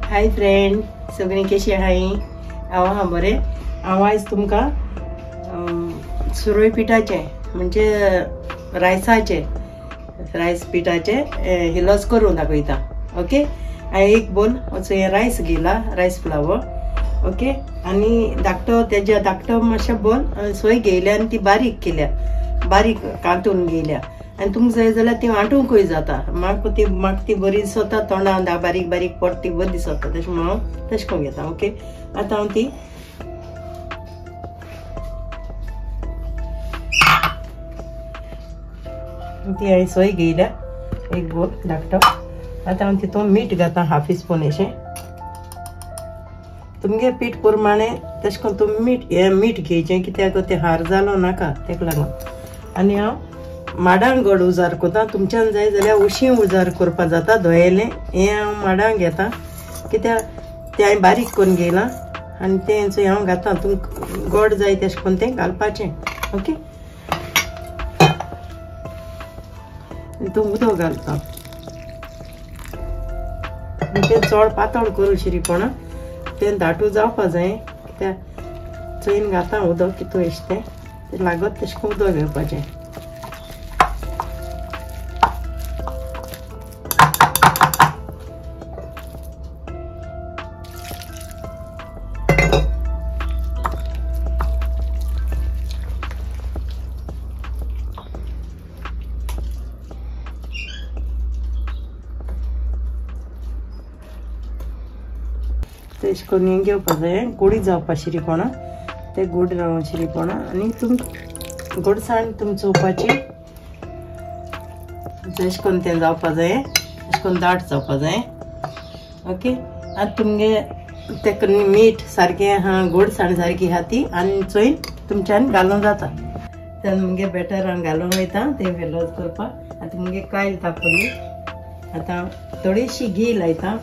Hi friend, सगळीं कशी आहाय? हांव बरें. हांव आयज तुमकां सुरय पिठाचे म्हणजे रायस पिठाचे हिलोस करून दाखयता. ओके, हांवें एक बोल रायस घेला, रायस फ्लावर. ओके, आनी धाकटो मातशें बोल सोय घेयल्या आनी ती बारीक केल्या, बारीक कांतून घेयल्या. आनी तुमकां जाय जाल्यार ती वांटूंकूय जाता. म्हाका ती बरी दिसता तोंडान, बारीक बारीक पोट ती बरी दिसता, तशें म्हणून हांव तशें करून घेता. ओके, आतां हांव ती हांवें सोय घेयल्या एक बोल धाकटो. आतां हांव तितून मीठ घालता, हाफ स्पून अशें. तुमगे पीठ प्रमाणे तशें करून तुमी मीठ घेवचें, कित्याक तें हार जालो नाका तेका लागून. आनी हांव माडांक गोड उजार करता. तुमच्यान जाय जाल्यार उशीं उजार करपा जाता धोयेलें. हें हांव माडांक घेता कित्याक तें हांवें बारीक करून घेयलां आनी तें हांव घालता. तुमकां गोड जाय तशें करून तें घालपाचें. ओके, तूं उदक घालता. तें चड पातळ करूं शिरीपणा, तें दाटू जावपा जाय. कित्याक चोयन घालता उदक कितू एश तें लागत तशें करून उदक घेवपाचें. तेश करून हें घेवपा जाय, गोडी जावपा शिरीपणा, ते गोड रावन शिरीपणा. आनी गोडसाण तुमी चोवपाची तेश करून तें जावपा जाय, अशें करून दाट जावपा जाय. ओके, आतां तुमगे तेका मीठ सारकें आहा, गोडसाण सारकी आहा ती आनी चोयन तुमच्यान घालूं जाता. तेन्ना मुगे बॅटर हांव घालूंक वयता तें वेलोज करपाक. आतां मुगे कायल तापली. आतां थोडीशी घी लायता.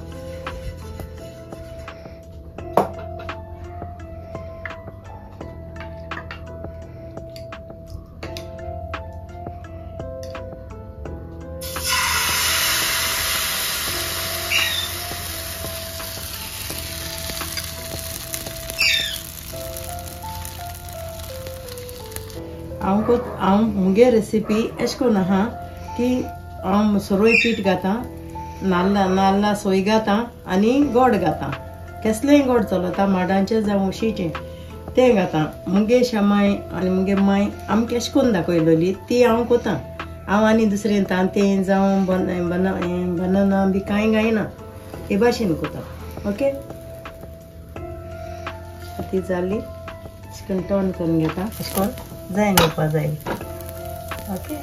हांव मुगे रेसिपी अशें करून आहा की हांव सुरय पीठ घाता, नाल्ला सोय घाता आनी गोड घाता. कसलेंय गोड चलता, माडांचें जावं उशीचें तें घाता. मुगे शामाय आनी मुगे माय आमकां अशें करून दाखयलोली ती हांव कोता. हांव आनी दुसरें तांतें जावं बनाना बी कांय गायना, हे भाशेन कोता. ओके, ती जाली अशें करून टर्न करून घेता, अशें करून जाय घेवपा जाय. ओके,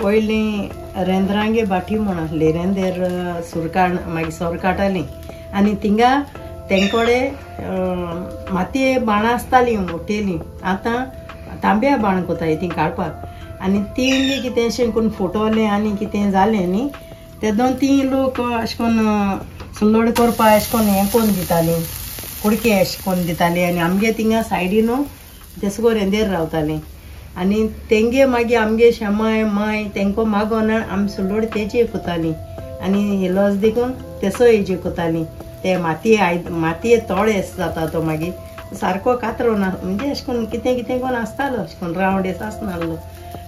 पयलीं रेंद्रांगे बाटी म्हण आसली, रेंदेर मागीर सोर काडटालीं आनी थिंगा तेंकोडे मातये बाणां आसतालीं मोठेलीं. आतां तांब्या बाण कोताय तीं काडपाक. आनी तीं कितें अशें करून फुटोलें आनी कितें जालें न्ही, तेदोन तीं लोक अशें करून सुल्लोड करपा अशें करून हें करून दितालीं, कुडके अशें करून दितालीं. आनी आमगे थिंगा सायडीन तेसो करून रेंदेर रावतालीं. आनी तेंगे मागीर आमगे शामाय माय तेंको मागोन आमी सुल्लोड तेजे कोतालीं आनी हिलोस देखून तेसो हेजे कोतालीं. ते मातये तोळे जाता तो मागीर सारको कातरो ना, म्हणजे अशें करून कितें करून आसतालो, अशें करून रावंड येस आसनासलो,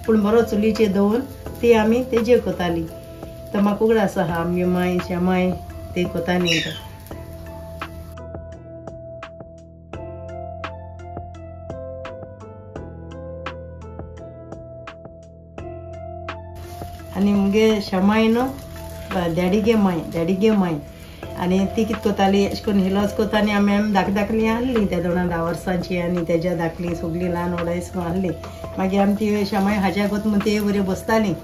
पूण बरो चुलीचेर दवरून ती आमी तेजे कोतालीं. तमाकू आसा आहा आमगे माय शामाय ते कोतालीं. आनी मुगे शामाय न्हू डॅडीगे माय आनी ती कितें कोताली अशें करून हिलोस कोता. आनी आमी धाकलीं आहलीं त्या 10 वर्सांची आनी तेज्या धाकलीं सगलीं ल्हान व्हडा अशें करून आहलीं. मागीर आमी ती शामाय हाज्या कोत म्हूण ती बऱ्यो बसतालीं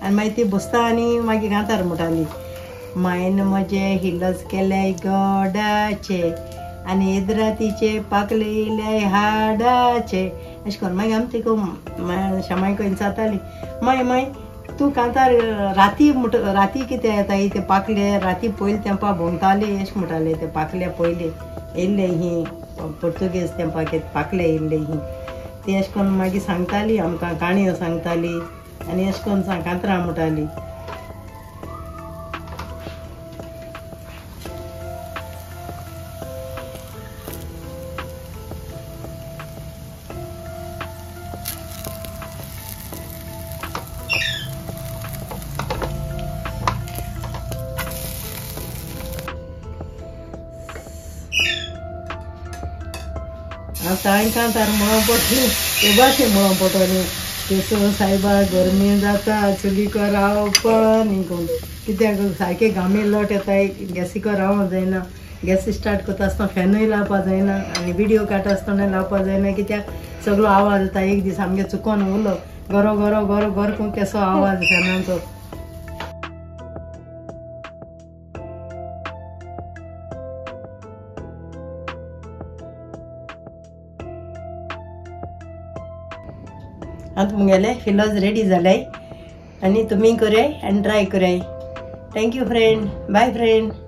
आनी मागीर ती बसता आनी मागीर गांतार म्हणटालीं, मायन म्हजे हिलोस केले गोडाचे आनी इद्रातीचे पाकले इले हाडाचे अशें करून. मागीर आमी तिका शामाय करून जातालीं, माय तूं कांतार राती कितें येताय ते पाकले राती पयले तेंपा भोंवताले अशें म्हणटाले. ते पाकले पयले येयल्ले ही पोर्तुगेज तेंपा पाकले येयल्ले ही ती अशें करून मागीर सांगताली आमकां, काणयो सांगताली आनी अशें करून कांतरां म्हणटाली. तांकां तर म्हणून पडटलें हे भाशेन म्हणून पडटलें केसो सायबा गरमी जाता चुलीको रावप न्ही कोण कित्याक सारकें घामे लोट येताय गॅसीको रावंक जायना गॅस स्टार्ट करता आसतना फॅनूय लावपा जायना आनी व्हिडियो काडटा आसतना लावपा जायना कित्याक सगळो आवाज येता एक दीस आमगे चुकोन उरलो गरो गरो गरो गर करून केसो आवाज फॅनाचो आतां मुगेले फिलोज रेडी जाल्याय आनी तुमी कराय आनी ट्राय कराय थँक्यू फ्रेंड बाय फ्रेंड